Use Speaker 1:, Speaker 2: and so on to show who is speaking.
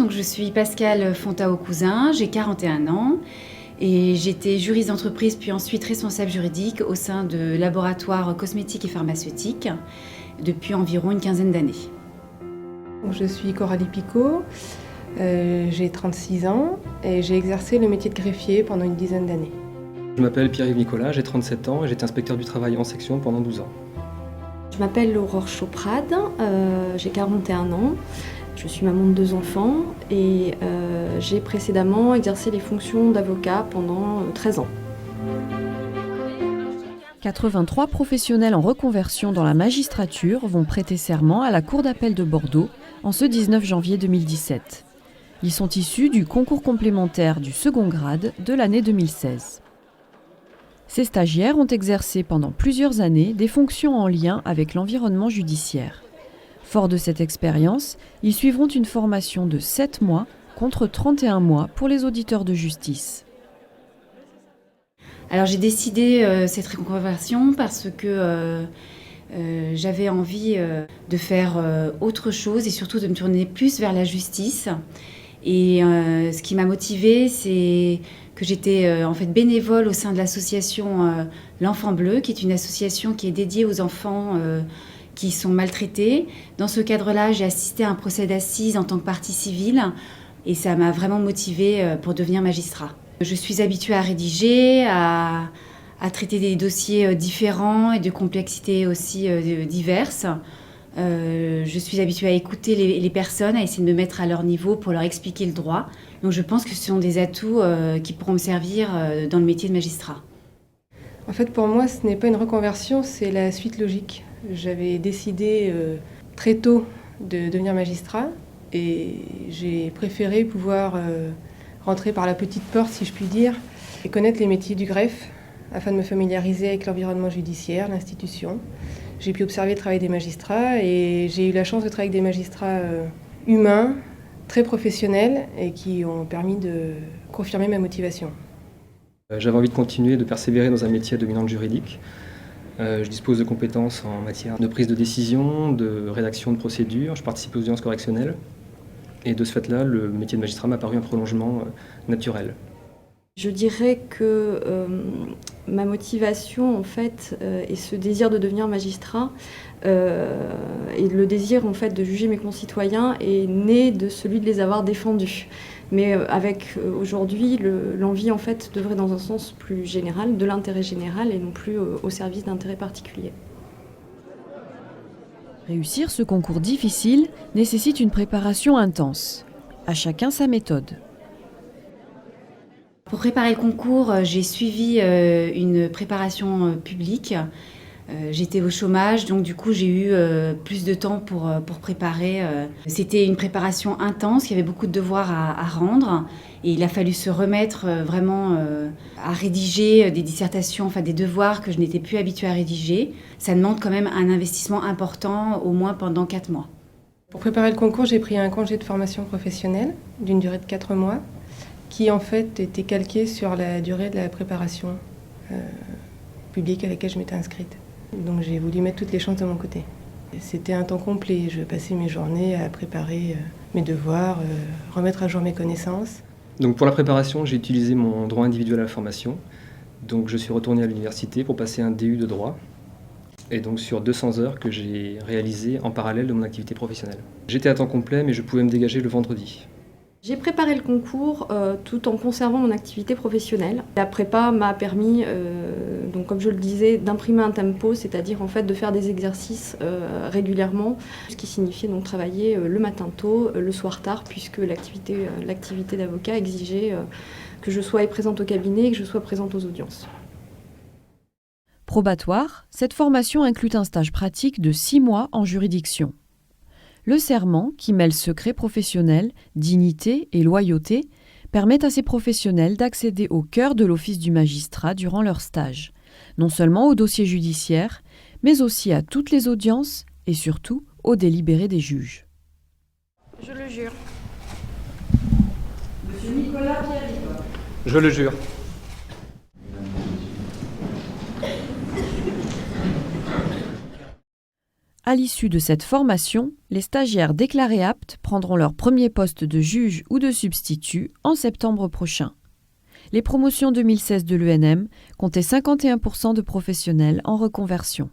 Speaker 1: Donc je suis Pascale Fontao-Cousin, j'ai 41 ans et j'étais juriste d'entreprise puis ensuite responsable juridique au sein de laboratoires cosmétiques et pharmaceutiques depuis environ une quinzaine d'années.
Speaker 2: Je suis Coralie Picot, j'ai 36 ans et j'ai exercé le métier de greffier pendant une dizaine d'années.
Speaker 3: Je m'appelle Pierre-Yves Nicolas, j'ai 37 ans et j'étais inspecteur du travail en section pendant 12 ans.
Speaker 4: Je m'appelle Aurore Chauprade, j'ai 41 ans, je suis maman de 2 enfants et j'ai précédemment exercé les fonctions d'avocat pendant 13 ans.
Speaker 5: 83 professionnels en reconversion dans la magistrature vont prêter serment à la Cour d'appel de Bordeaux en ce 19 janvier 2017. Ils sont issus du concours complémentaire du second grade de l'année 2016. Ces stagiaires ont exercé pendant plusieurs années des fonctions en lien avec l'environnement judiciaire. Forts de cette expérience, ils suivront une formation de 7 mois contre 31 mois pour les auditeurs de justice.
Speaker 1: Alors j'ai décidé cette reconversion parce que j'avais envie de faire autre chose et surtout de me tourner plus vers la justice. Et ce qui m'a motivée, c'est que j'étais en fait bénévole au sein de l'association L'Enfant Bleu, qui est une association qui est dédiée aux enfants qui sont maltraités. Dans ce cadre-là, j'ai assisté à un procès d'assises en tant que partie civile et ça m'a vraiment motivée pour devenir magistrat. Je suis habituée à rédiger, à traiter des dossiers différents et de complexités aussi diverses. Je suis habituée à écouter les personnes, à essayer de me mettre à leur niveau pour leur expliquer le droit. Donc je pense que ce sont des atouts qui pourront me servir dans le métier de magistrat.
Speaker 2: En fait, pour moi, ce n'est pas une reconversion, c'est la suite logique. J'avais décidé très tôt de devenir magistrat et j'ai préféré pouvoir rentrer par la petite porte, si je puis dire, et connaître les métiers du greffe afin de me familiariser avec l'environnement judiciaire, l'institution. J'ai pu observer le travail des magistrats et j'ai eu la chance de travailler avec des magistrats humains, très professionnels et qui ont permis de confirmer ma motivation.
Speaker 3: J'avais envie de continuer, de persévérer dans un métier à dominante juridique. Je dispose de compétences en matière de prise de décision, de rédaction de procédures, je participe aux audiences correctionnelles. Et de ce fait-là, le métier de magistrat m'a paru un prolongement naturel.
Speaker 4: Je dirais que ma motivation, en fait, et ce désir de devenir magistrat, et le désir, en fait, de juger mes concitoyens est né de celui de les avoir défendus. Mais avec aujourd'hui, l'envie, en fait, d'œuvrer dans un sens plus général, de l'intérêt général et non plus au service d'intérêts particuliers.
Speaker 5: Réussir ce concours difficile nécessite une préparation intense. À chacun sa méthode.
Speaker 1: Pour préparer le concours, j'ai suivi une préparation publique. J'étais au chômage, donc du coup j'ai eu plus de temps pour préparer. C'était une préparation intense, il y avait beaucoup de devoirs à rendre et il a fallu se remettre vraiment à rédiger des dissertations, enfin des devoirs que je n'étais plus habituée à rédiger. Ça demande quand même un investissement important, au moins pendant 4 mois.
Speaker 2: Pour préparer le concours, j'ai pris un congé de formation professionnelle d'une durée de 4 mois qui en fait était calqué sur la durée de la préparation publique à laquelle je m'étais inscrite. Donc j'ai voulu mettre toutes les chances de mon côté. C'était un temps complet, je passais mes journées à préparer mes devoirs, remettre à jour mes connaissances.
Speaker 3: Donc pour la préparation, j'ai utilisé mon droit individuel à la formation. Donc je suis retourné à l'université pour passer un DU de droit. Et donc sur 200 heures que j'ai réalisées en parallèle de mon activité professionnelle. J'étais à temps complet, mais je pouvais me dégager le vendredi.
Speaker 4: J'ai préparé le concours tout en conservant mon activité professionnelle. La prépa m'a permis, donc comme je le disais, d'imprimer un tempo, c'est-à-dire en fait de faire des exercices régulièrement, ce qui signifiait donc travailler le matin tôt, le soir tard, puisque l'activité d'avocat exigeait que je sois présente au cabinet et que je sois présente aux audiences.
Speaker 5: Probatoire, cette formation inclut un stage pratique de 6 mois en juridiction. Le serment, qui mêle secret professionnel, dignité et loyauté, permet à ces professionnels d'accéder au cœur de l'office du magistrat durant leur stage, non seulement au dossier judiciaire, mais aussi à toutes les audiences et surtout aux délibérés des juges.
Speaker 4: Je le jure.
Speaker 6: Monsieur Nicolas Pierre-Yves.
Speaker 3: Je le jure.
Speaker 5: À l'issue de cette formation, les stagiaires déclarés aptes prendront leur premier poste de juge ou de substitut en septembre prochain. Les promotions 2016 de l'ENM comptaient 51% de professionnels en reconversion.